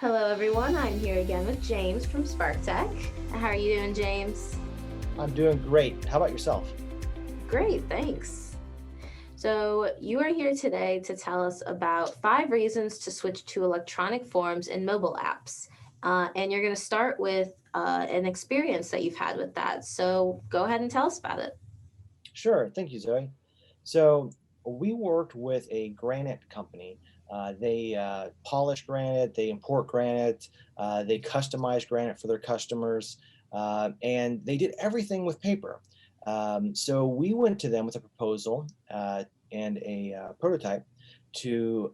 Hello, everyone. I'm here again with James from SparkTech. How are you doing, James? I'm doing great. How about yourself? Great, thanks. So, you are here today to tell us about 5 reasons to switch to electronic forms in mobile apps. And you're going to start with an experience that you've had with that. So, go ahead and tell us about it. Sure. Thank you, Zoe. So, we worked with a granite company. They polish granite, they import granite, they customize granite for their customers, and they did everything with paper. So, we went to them with a proposal and a prototype to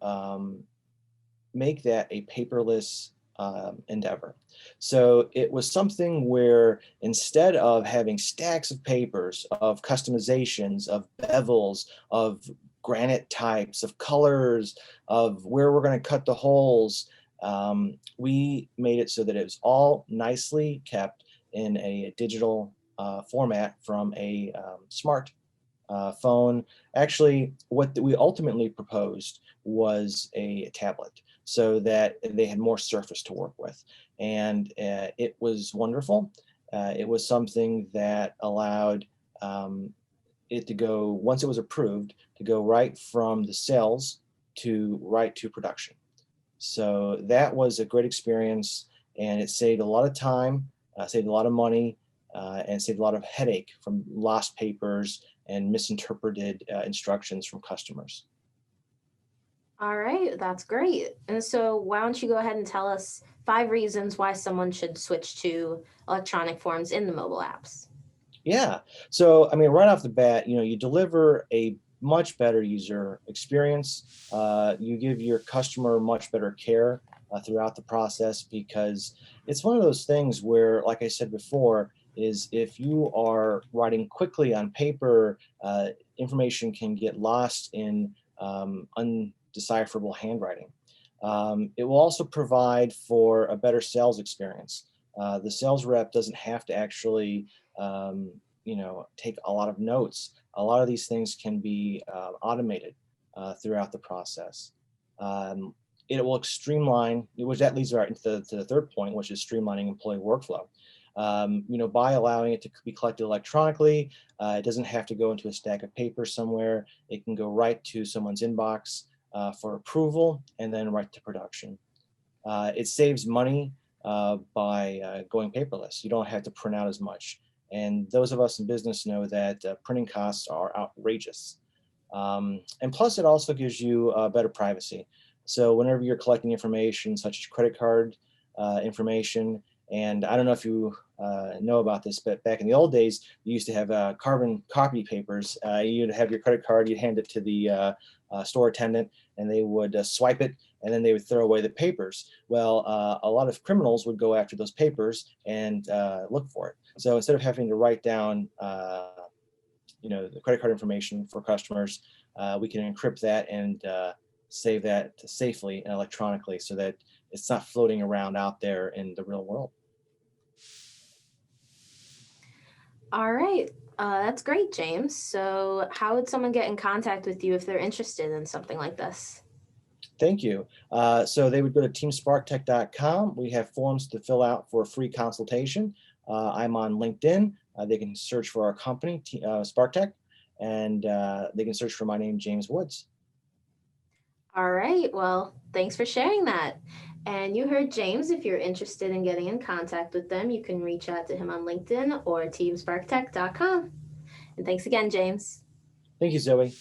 make that a paperless endeavor. So it was something where instead of having stacks of papers, of customizations, of bevels, of granite types, of colors, of where we're going to cut the holes, we made it so that it was all nicely kept in a digital format from a smart phone. Actually, what we ultimately proposed was a tablet so that they had more surface to work with. And it was wonderful. It was something that allowed it to go, once it was approved, to go right from the cells to right to production. So that was a great experience, and it saved a lot of time, saved a lot of money, and saved a lot of headache from lost papers and misinterpreted instructions from customers. All right, that's great. And so, why don't you go ahead and tell us 5 reasons why someone should switch to electronic forms in the mobile apps? Yeah. So, I mean, right off the bat, you deliver a much better user experience. You give your customer much better care throughout the process because it's one of those things where, like I said before, is if you are writing quickly on paper, information can get lost in undecipherable handwriting. It will also provide for a better sales experience. The sales rep doesn't have to actually take a lot of notes. A lot of these things can be automated throughout the process. It will streamline, which that leads right into the third point, which is streamlining employee workflow. By allowing it to be collected electronically, it doesn't have to go into a stack of paper somewhere. It can go right to someone's inbox for approval and then right to production. It saves money by going paperless. You don't have to print out as much. And those of us in business know that printing costs are outrageous. And plus, it also gives you better privacy. So whenever you're collecting information such as credit card information, and I don't know if you know about this, but back in the old days, you used to have carbon copy papers. You'd have your credit card, you'd hand it to the store attendant, and they would swipe it, and then they would throw away the papers. Well, a lot of criminals would go after those papers and look for it. So instead of having to write down, the credit card information for customers, we can encrypt that and save that safely and electronically so that it's not floating around out there in the real world. All right. That's great, James. So, how would someone get in contact with you if they're interested in something like this? Thank you. So they would go to teamsparktech.com. We have forms to fill out for a free consultation. I'm on LinkedIn. They can search for our company, SparkTech, and they can search for my name, James Woods. All right. Well, thanks for sharing that. And you heard James. If you're interested in getting in contact with them, you can reach out to him on LinkedIn or teamsparktech.com. And thanks again, James. Thank you, Zoe.